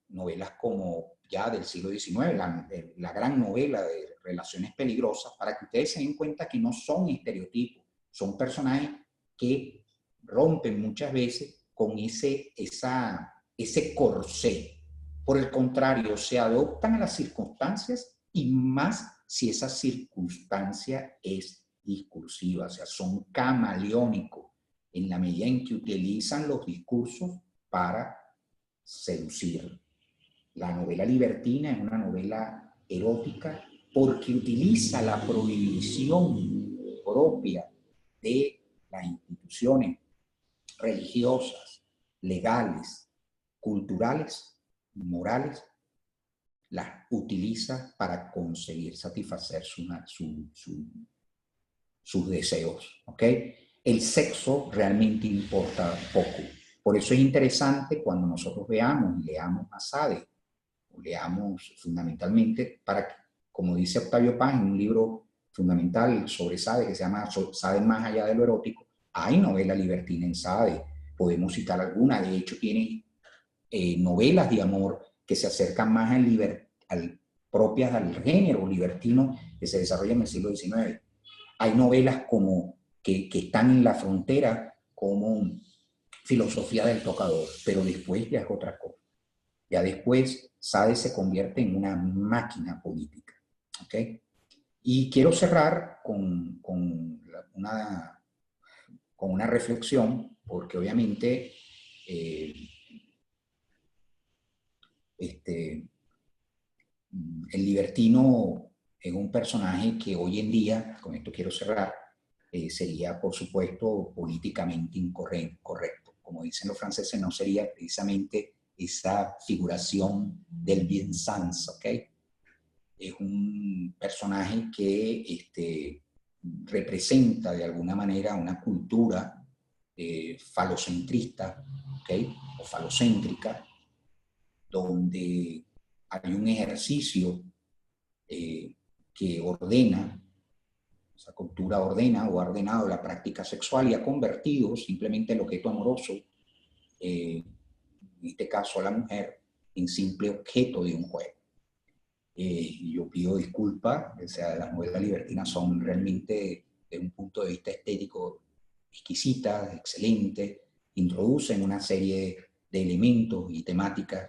novelas como ya del siglo XIX, la gran novela de Relaciones Peligrosas, para que ustedes se den cuenta que no son estereotipos, son personajes que rompen muchas veces con ese corsé. Por el contrario, se adoptan a las circunstancias y más si esa circunstancia es discursiva, o sea, son camaleónicos en la medida en que utilizan los discursos para seducir. La novela libertina es una novela erótica porque utiliza la prohibición propia de las instituciones religiosas, legales, culturales, morales, las utiliza para conseguir satisfacer sus deseos, ¿ok? El sexo realmente importa poco. Por eso es interesante cuando nosotros veamos y leamos a Sade, o leamos fundamentalmente, como dice Octavio Paz en un libro fundamental sobre Sade que se llama Sade más allá de lo erótico, hay novela libertina en Sade, podemos citar alguna, de hecho tiene novelas de amor que se acercan más propias al género libertino que se desarrolla en el siglo XIX. Hay novelas que están en la frontera como Filosofía del tocador, pero después ya es otra cosa. Ya después Sade se convierte en una máquina política. ¿Ok? Y quiero cerrar con una reflexión, porque obviamente el libertino es un personaje que hoy en día, con esto quiero cerrar, sería por supuesto políticamente incorrecto. Como dicen los franceses, no sería precisamente esa figuración del bien-sans, ¿ok? Es un personaje que representa de alguna manera una cultura falocentrista, ¿ok? O falocéntrica, donde hay un ejercicio que ordena, esa cultura ordena o ha ordenado la práctica sexual y ha convertido simplemente el objeto amoroso, en este caso a la mujer, en simple objeto de un juego. Yo pido disculpas, o sea, las novelas libertinas son realmente, desde un punto de vista estético, exquisitas, excelentes, introducen una serie de elementos y temáticas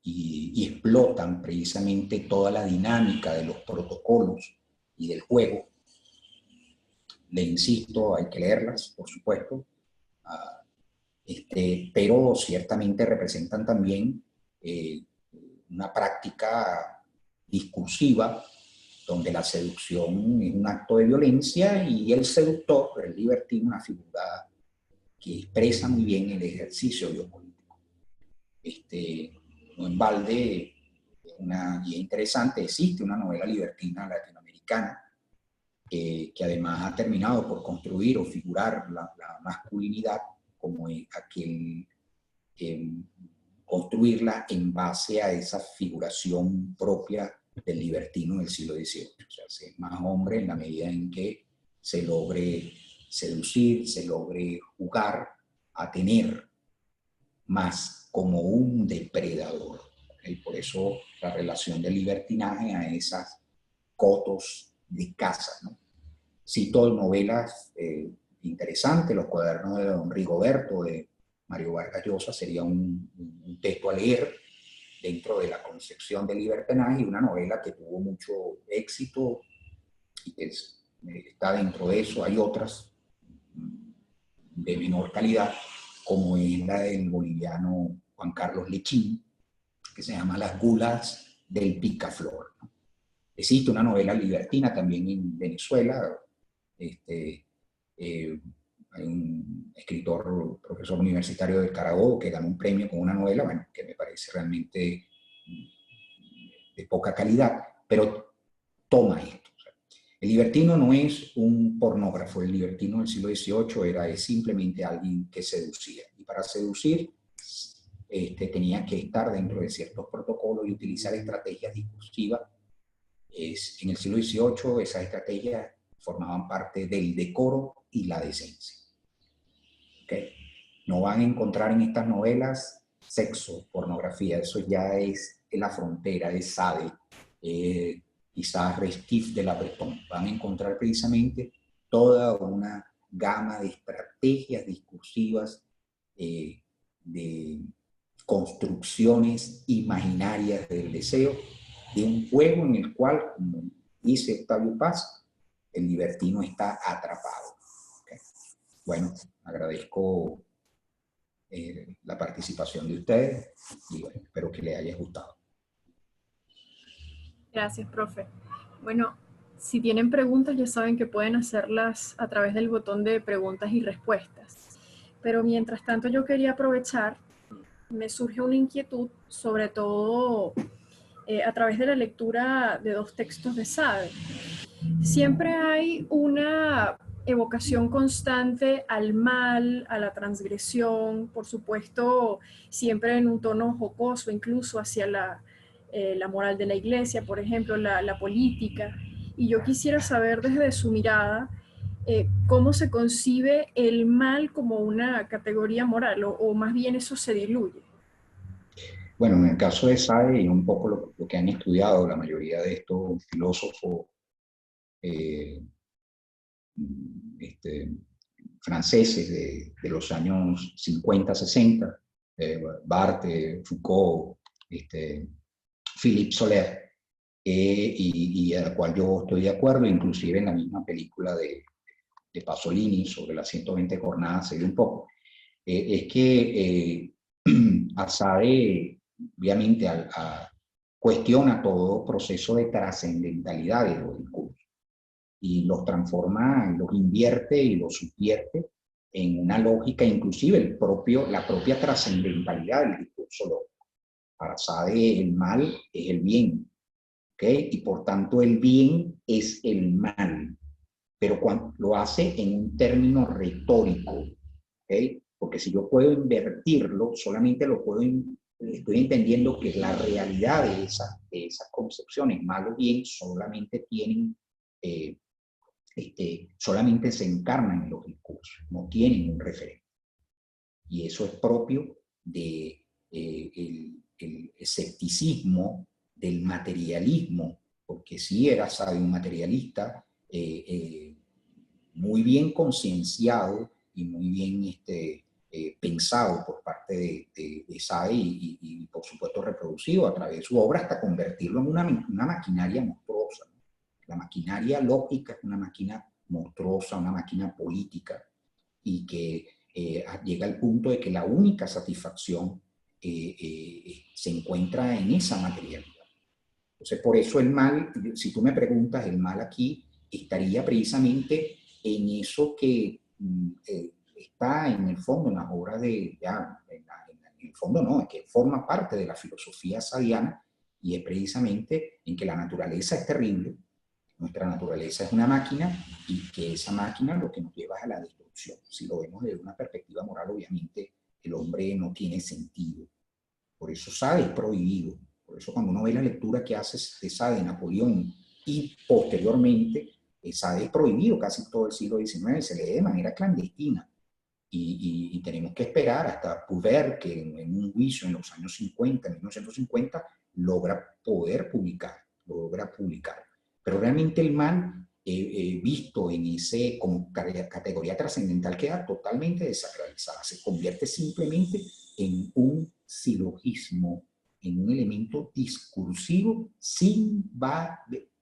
y explotan precisamente toda la dinámica de los protocolos y del juego. Le insisto, hay que leerlas, por supuesto, pero ciertamente representan también una práctica discursiva donde la seducción es un acto de violencia y el seductor, el libertino, una figura que expresa muy bien el ejercicio biopolítico. No en balde, y es interesante, existe una novela libertina latinoamericana que además ha terminado por construir o figurar la masculinidad como aquel construirla en base a esa figuración propia del libertino del siglo XVIII. O sea, ser más hombre en la medida en que se logre seducir, se logre jugar a tener más como un depredador. Y por eso la relación del libertinaje a esas cotos de caza, ¿no? Cito novelas interesantes, Los cuadernos de don Rigoberto, de Mario Vargas Llosa, sería un texto a leer dentro de la concepción del libertinaje, y una novela que tuvo mucho éxito y que está dentro de eso. Hay otras de menor calidad, como es la del boliviano Juan Carlos Lechín, que se llama Las gulas del picaflor, ¿no? Existe una novela libertina también en Venezuela. Hay un escritor, profesor universitario del Carabobo, que ganó un premio con una novela, bueno, que me parece realmente de poca calidad, pero toma esto. O sea, el libertino no es un pornógrafo, el libertino del siglo XVIII es simplemente alguien que seducía. Y para seducir tenía que estar dentro de ciertos protocolos y utilizar estrategias discursivas. En el siglo XVIII esas estrategias formaban parte del decoro y la decencia. ¿Okay? No van a encontrar en estas novelas sexo, pornografía, eso ya es en la frontera, es Sade, quizás Restif de la Breton. Van a encontrar precisamente toda una gama de estrategias discursivas, de construcciones imaginarias del deseo, de un juego en el cual, como dice Octavio Paz, el libertino está atrapado. ¿Okay? Bueno, agradezco la participación de ustedes y bueno, espero que les haya gustado. Gracias, profe. Bueno, si tienen preguntas, ya saben que pueden hacerlas a través del botón de preguntas y respuestas. Pero mientras tanto, yo quería aprovechar, me surge una inquietud, sobre todo a través de la lectura de dos textos de Sade. Siempre hay una evocación constante al mal, a la transgresión, por supuesto, siempre en un tono jocoso, incluso hacia la moral de la iglesia, por ejemplo, la política. Y yo quisiera saber desde su mirada cómo se concibe el mal como una categoría moral, o más bien eso se diluye. Bueno, en el caso de Sade y un poco lo que han estudiado la mayoría de estos filósofos eh, este, franceses de los años 50, 60, Barthes, Foucault, Philippe Soler, y a la cual yo estoy de acuerdo, inclusive en la misma película de Pasolini sobre las 120 jornadas se ve un poco, es que Asade obviamente cuestiona todo proceso de trascendentalidad de los discursos y los transforma, los invierte y los subvierte en una lógica, inclusive la propia trascendentalidad del discurso lógico. Para Sade el mal es el bien, ¿ok? Y por tanto el bien es el mal, pero cuando lo hace en un término retórico, ¿ok? Porque si yo puedo invertirlo, solamente estoy entendiendo que la realidad de esas concepciones, mal o bien, solamente tienen solamente se encarnan en los discursos, no tienen un referente. Y eso es propio de el escepticismo, del materialismo, porque sí era, sabe, un materialista muy bien concienciado y muy bien pensado por parte de Sade y, por supuesto reproducido a través de su obra hasta convertirlo en una maquinaria monstruosa. La maquinaria lógica es una máquina monstruosa, una máquina política y que llega al punto de que la única satisfacción se encuentra en esa materialidad. Entonces, por eso el mal, si tú me preguntas, el mal aquí estaría precisamente en eso que está en el fondo en las obras en el fondo no, es que forma parte de la filosofía sadiana y es precisamente en que la naturaleza es terrible, nuestra naturaleza es una máquina y que esa máquina lo que nos lleva es a la destrucción. Si lo vemos desde una perspectiva moral, obviamente el hombre no tiene sentido. Por eso Sade es prohibido. Por eso cuando uno ve la lectura que hace de Sade, de Napoleón y posteriormente, Sade es prohibido casi todo el siglo XIX, se lee de manera clandestina. Y tenemos que esperar hasta Pouvert, que en un juicio en los años 50, 1950, logra publicar. Pero realmente el mal, visto en ese como categoría trascendental, queda totalmente desacralizada, se convierte simplemente en un silogismo, en un elemento discursivo sin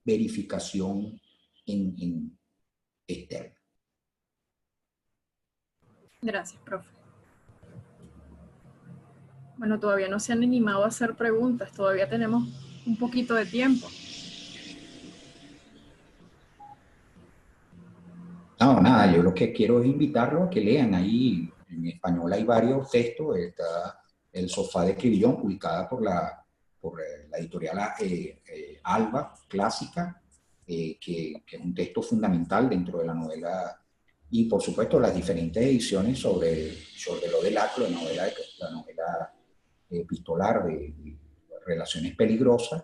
verificación en externa. Gracias, profe. Bueno, todavía no se han animado a hacer preguntas, todavía tenemos un poquito de tiempo. No, nada, yo lo que quiero es invitarlos a que lean ahí, en español hay varios textos, está El sofá de Cribillón, publicada por la editorial Alba, clásica, que es un texto fundamental dentro de la novela, y por supuesto las diferentes ediciones sobre lo del acto, la novela epistolar de relaciones peligrosas,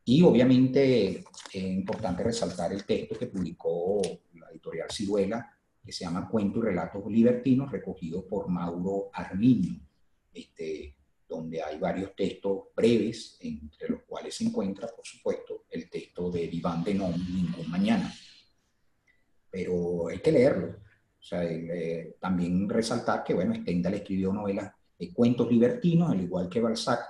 y obviamente es importante resaltar el texto que publicó la editorial Ciruela, que se llama Cuentos y Relatos Libertinos, recogidos por Mauro Armiño, donde hay varios textos breves, entre los cuales se encuentra, por supuesto, el texto de Vivant de Ningún Mañana. Pero hay que leerlo. O sea, también resaltar que, bueno, Stendhal escribió novelas de cuentos libertinos, al igual que Balzac,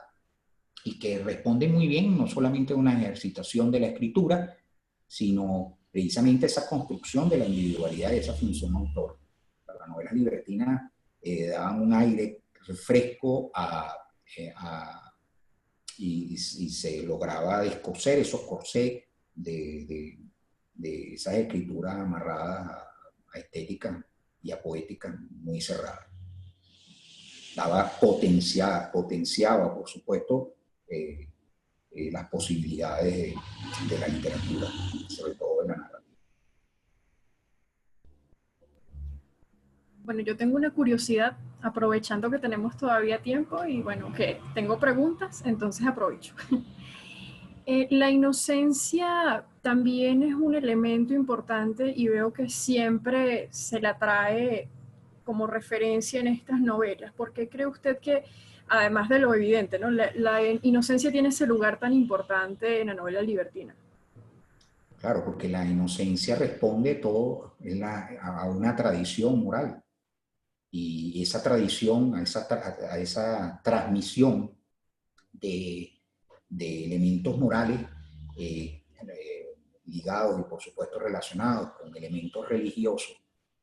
y que responde muy bien no solamente a una ejercitación de la escritura, sino precisamente esa construcción de la individualidad de esa función autor. Las novelas libertinas daban un aire fresco y se lograba descoser esos corsés de esas escrituras amarradas a estética y a poética muy cerradas. Potenciaba, por supuesto, las posibilidades de la literatura, sobre todo de la narrativa. Bueno, yo tengo una curiosidad, aprovechando que tenemos todavía tiempo y bueno, que tengo preguntas, entonces aprovecho. La inocencia también es un elemento importante y veo que siempre se la trae como referencia en estas novelas. ¿Por qué cree usted que, además de lo evidente, ¿no? La inocencia tiene ese lugar tan importante en la novela libertina? Claro, porque la inocencia responde todo a una tradición moral. Y esa tradición, a esa transmisión de elementos morales ligados y por supuesto relacionados con elementos religiosos,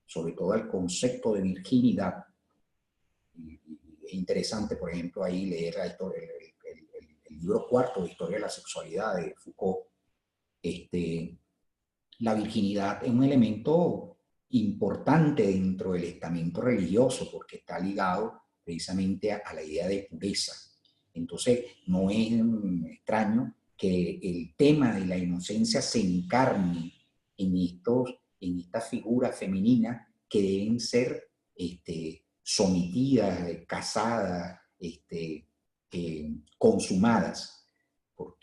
sobre todo al concepto de virginidad. Es interesante, por ejemplo, ahí leer el libro cuarto de Historia de la Sexualidad de Foucault. La virginidad es un elemento importante dentro del estamento religioso porque está ligado precisamente a la idea de pureza. Entonces, no es extraño que el tema de la inocencia se encarne en estas figuras femeninas que deben ser sometidas, casadas, consumadas.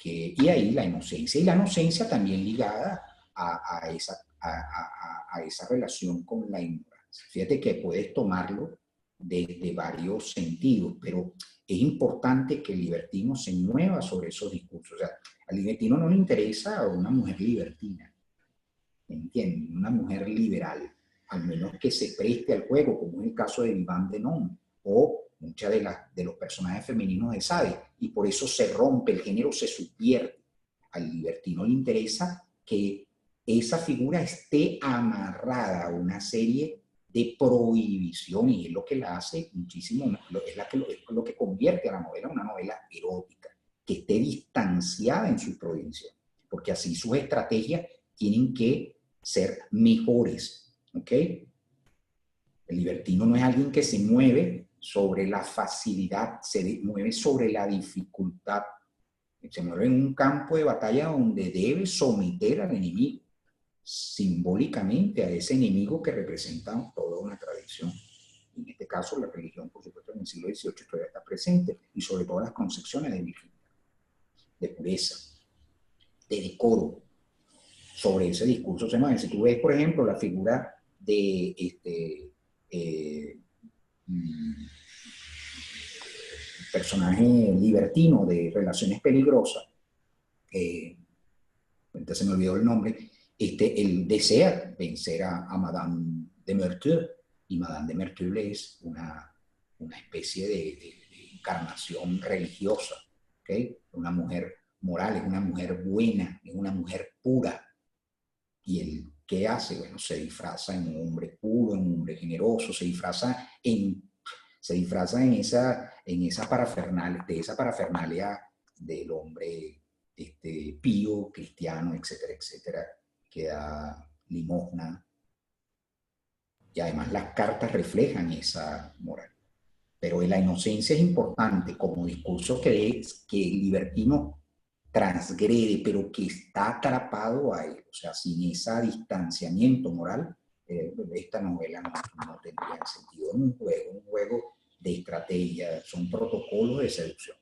Y ahí la inocencia también ligada a esa relación con la ignorancia. Fíjate que puedes tomarlo desde varios sentidos, pero es importante que el libertino se mueva sobre esos discursos. O sea, al libertino no le interesa una mujer libertina, ¿me entienden? Una mujer liberal, al menos que se preste al juego, como es el caso de Vivant Denon, o muchas de los personajes femeninos de Sade, y por eso se rompe, el género se subvierte. Al libertino le interesa que esa figura esté amarrada a una serie de prohibiciones, y es lo que la hace muchísimo, es lo que convierte a la novela en una novela erótica, que esté distanciada en sus provincias, porque así sus estrategias tienen que ser mejores, ¿ok? El libertino no es alguien que se mueve sobre la facilidad, se mueve sobre la dificultad, se mueve en un campo de batalla donde debe someter al enemigo, simbólicamente a ese enemigo que representa toda una tradición. En este caso, la religión, por supuesto, en el siglo XVIII todavía está presente, y sobre todo las concepciones de virginidad, de pureza, de decoro. Sobre ese discurso se mueve. Si tú ves, por ejemplo, la figura de personaje libertino de Relaciones Peligrosas, ahorita se me olvidó el nombre, él desea vencer a Madame de Merteuil, y Madame de Merteuil es una especie de encarnación religiosa, ¿okay? Una mujer moral, es una mujer buena, es una mujer pura. ¿Y él qué hace? Bueno, se disfraza en un hombre puro, en un hombre generoso, se disfraza en esa parafernalia del hombre pío, cristiano, etcétera, etcétera, que da limosna. Y además las cartas reflejan esa moral. Pero la inocencia es importante como discurso que el libertino transgrede, pero que está atrapado a él. O sea, sin ese distanciamiento moral, esta novela no tendría sentido. Un juego de estrategia, son protocolos de seducción.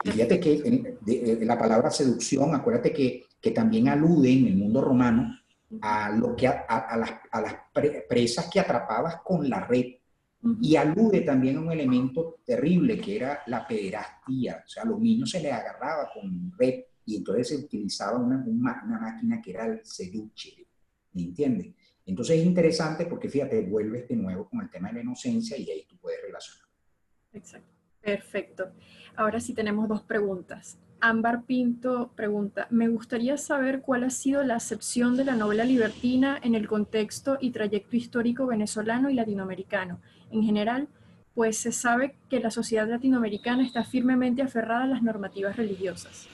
Y fíjate que la palabra seducción, acuérdate que también alude en el mundo romano a las presas que atrapabas con la red. Y alude también a un elemento terrible que era la pederastía. O sea, a los niños se les agarraba con red y entonces se utilizaba una máquina que era el seducere. ¿Me entiendes? Entonces es interesante porque fíjate, vuelves de nuevo con el tema de la inocencia y ahí tú puedes relacionar. Exacto. Perfecto. Ahora sí tenemos dos preguntas. Ámbar Pinto pregunta, me gustaría saber cuál ha sido la acepción de la novela libertina en el contexto y trayecto histórico venezolano y latinoamericano. En general, pues se sabe que la sociedad latinoamericana está firmemente aferrada a las normativas religiosas.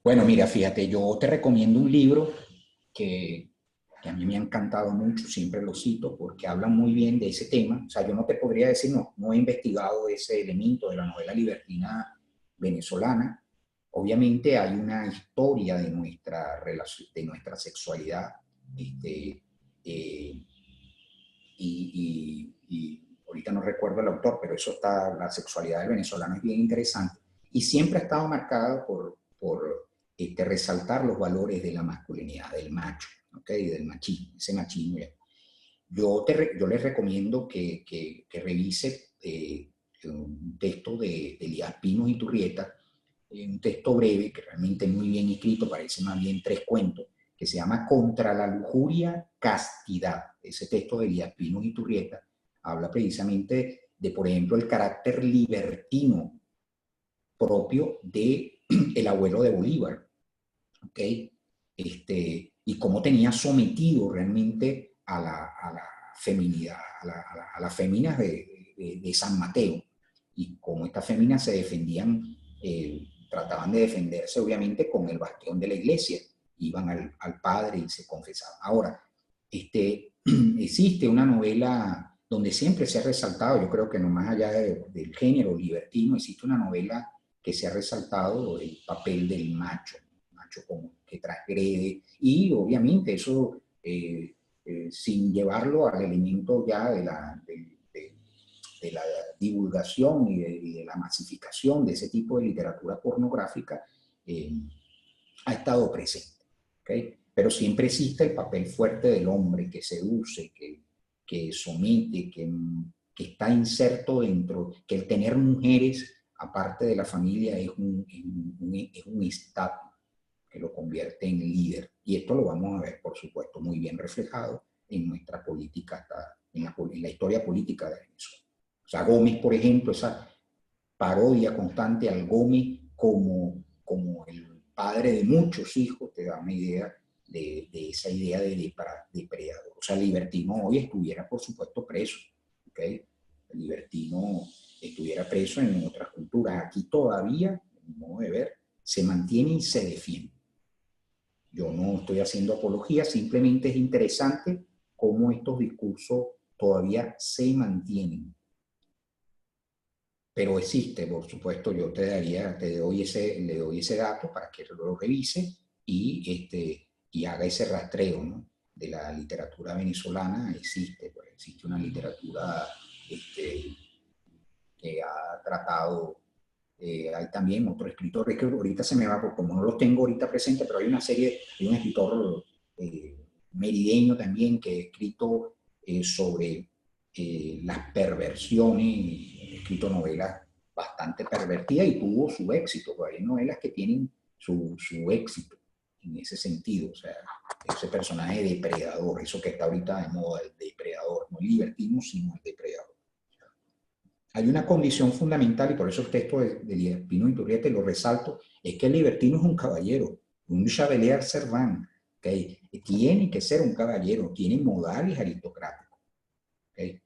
Bueno, mira, fíjate, yo te recomiendo un libro que a mí me ha encantado mucho, siempre lo cito, porque habla muy bien de ese tema. O sea, yo no te podría decir, no he investigado ese elemento de la novela libertina venezolana. Obviamente hay una historia de nuestra relación, de nuestra sexualidad, eh, y ahorita no recuerdo el autor, pero eso está, la sexualidad del venezolano es bien interesante, y siempre ha estado marcado por resaltar los valores de la masculinidad, del macho, ¿okay? Del machismo, ese machismo. Yo les recomiendo que revise un texto de Elías Pinos y Turrieta, un texto breve, que realmente es muy bien escrito, parece más bien tres cuentos, que se llama Contra la lujuria, castidad. Ese texto de Elías Pinos y Turrieta habla precisamente de, por ejemplo, el carácter libertino propio de el abuelo de Bolívar, ¿ok? Y cómo tenía sometido realmente a la feminidad, a las féminas de San Mateo, y cómo estas féminas se defendían, trataban de defenderse obviamente con el bastión de la iglesia, iban al padre y se confesaban. Ahora, existe una novela donde siempre se ha resaltado, yo creo que no más allá del género libertino, existe una novela que se ha resaltado el papel del macho, como que transgrede, y obviamente eso sin llevarlo al elemento ya de la divulgación y de la masificación de ese tipo de literatura pornográfica, ha estado presente. ¿Okay? Pero siempre existe el papel fuerte del hombre que seduce, que somete, que está inserto dentro, que el tener mujeres aparte de la familia es un estatus que lo convierte en líder. Y esto lo vamos a ver, por supuesto, muy bien reflejado en nuestra política, en la historia política de Venezuela. O sea, Gómez, por ejemplo, esa parodia constante al Gómez como el padre de muchos hijos, te da una idea de esa idea de depredador. O sea, el libertino hoy estuviera, por supuesto, preso. ¿Okay? El libertino estuviera preso en otras culturas. Aquí todavía, a mi modo de ver, se mantiene y se defiende. Yo no estoy haciendo apología, simplemente es interesante cómo estos discursos todavía se mantienen. Pero existe, por supuesto, yo le doy ese dato para que lo revise y haga ese rastreo, ¿no? De la literatura venezolana. Existe una literatura que ha tratado. Hay también otro escritor, es que ahorita se me va, porque como no los tengo ahorita presente, pero hay un escritor merideño también que ha escrito sobre las perversiones, ha escrito novelas bastante pervertidas y tuvo su éxito, porque hay novelas que tienen su éxito en ese sentido, o sea, ese personaje depredador, eso que está ahorita de moda, el depredador, no el libertino, sino el depredador. Hay una condición fundamental, y por eso el texto de Pino Iturrieta lo resalto, es que el libertino es un caballero, un chevalier servant, ¿okay? Tiene que ser un caballero, tiene modales aristocráticos. ¿Okay?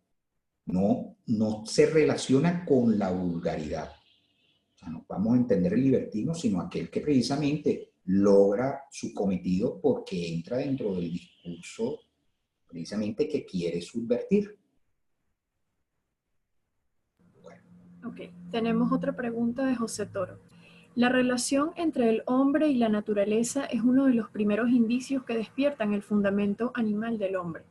No se relaciona con la vulgaridad. O sea, no vamos a entender el libertino, sino aquel que precisamente logra su cometido porque entra dentro del discurso precisamente que quiere subvertir. Ok, tenemos otra pregunta de José Toro. La relación entre el hombre y la naturaleza es uno de los primeros indicios que despiertan el fundamento animal del hombre.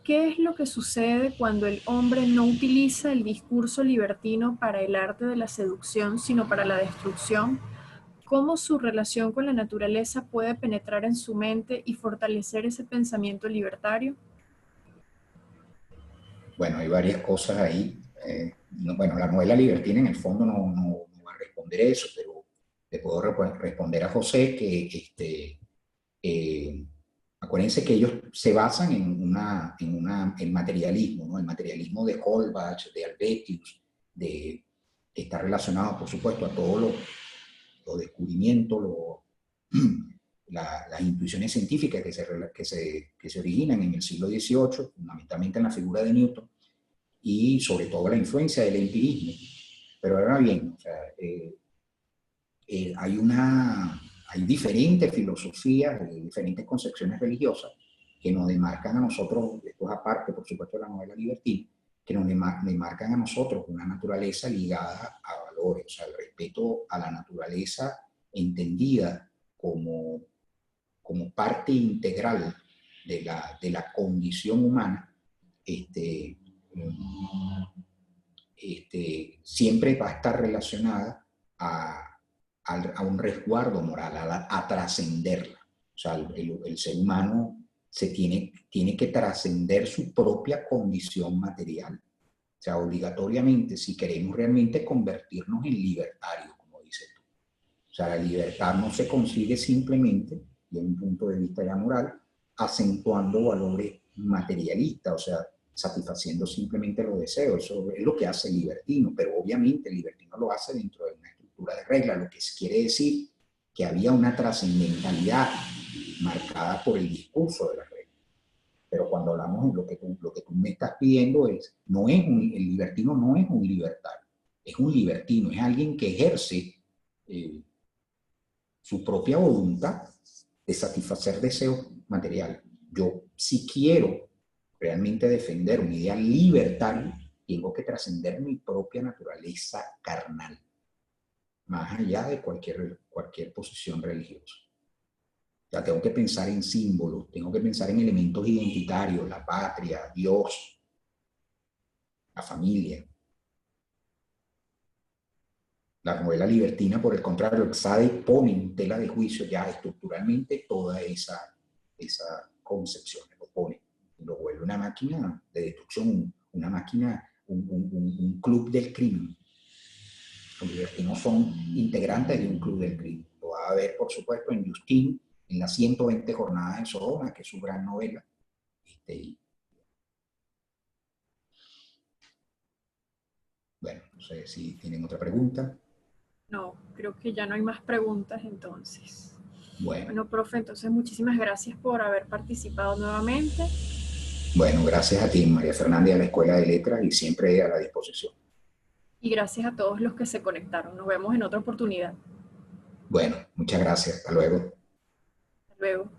¿Qué es lo que sucede cuando el hombre no utiliza el discurso libertino para el arte de la seducción, sino para la destrucción? ¿Cómo su relación con la naturaleza puede penetrar en su mente y fortalecer ese pensamiento libertario? Bueno, hay varias cosas ahí. Bueno, la novela libertina en el fondo no va a responder eso, pero le puedo responder a José que acuérdense que ellos se basan en el materialismo, ¿no? El materialismo de Holbach, de Helvetius, que está relacionado, por supuesto, a todos los descubrimientos, las intuiciones científicas que se originan en el siglo XVIII, fundamentalmente en la figura de Newton. y sobre todo la influencia del empirismo. Pero ahora bien, o sea, hay diferentes filosofías, diferentes concepciones religiosas que nos demarcan a nosotros, esto es aparte, por supuesto, de la novela libertina, que nos demarcan a nosotros una naturaleza ligada a valores, o sea, el respeto a la naturaleza entendida como parte integral de la condición humana, siempre va a estar relacionada a un resguardo moral, a trascenderla. O sea, el ser humano tiene que trascender su propia condición material. O sea, obligatoriamente, si queremos realmente convertirnos en libertarios, como dices tú. O sea, la libertad no se consigue simplemente, desde un punto de vista ya moral, acentuando valores materialistas, o sea, satisfaciendo simplemente los deseos. Eso es lo que hace el libertino, pero obviamente el libertino lo hace dentro de una estructura de reglas, lo que quiere decir que había una trascendentalidad marcada por el discurso de las reglas. Pero cuando hablamos de lo que tú me estás pidiendo el libertino no es un libertario, es un libertino, es alguien que ejerce su propia voluntad de satisfacer deseos materiales. Yo, si quiero realmente defender una idea libertaria, tengo que trascender mi propia naturaleza carnal, más allá de cualquier posición religiosa. Ya tengo que pensar en símbolos, tengo que pensar en elementos identitarios, la patria, Dios, la familia. La novela libertina, por el contrario, Sade pone en tela de juicio ya estructuralmente toda esa concepción, lo pone, lo vuelve una máquina de destrucción, una máquina, un club del crimen. Los libertinos son integrantes de un club del crimen. Lo va a ver, por supuesto, en Justin, en las 120 jornadas de Sodoma, que es su gran novela. Bueno, no sé si tienen otra pregunta. No, creo que ya no hay más preguntas entonces. Bueno, Bueno, profe, entonces muchísimas gracias por haber participado nuevamente. bueno, gracias a ti, María Fernanda, y a la Escuela de Letras, y siempre a la disposición. Y gracias a todos los que se conectaron. Nos vemos en otra oportunidad. Bueno, muchas gracias. Hasta luego. Hasta luego.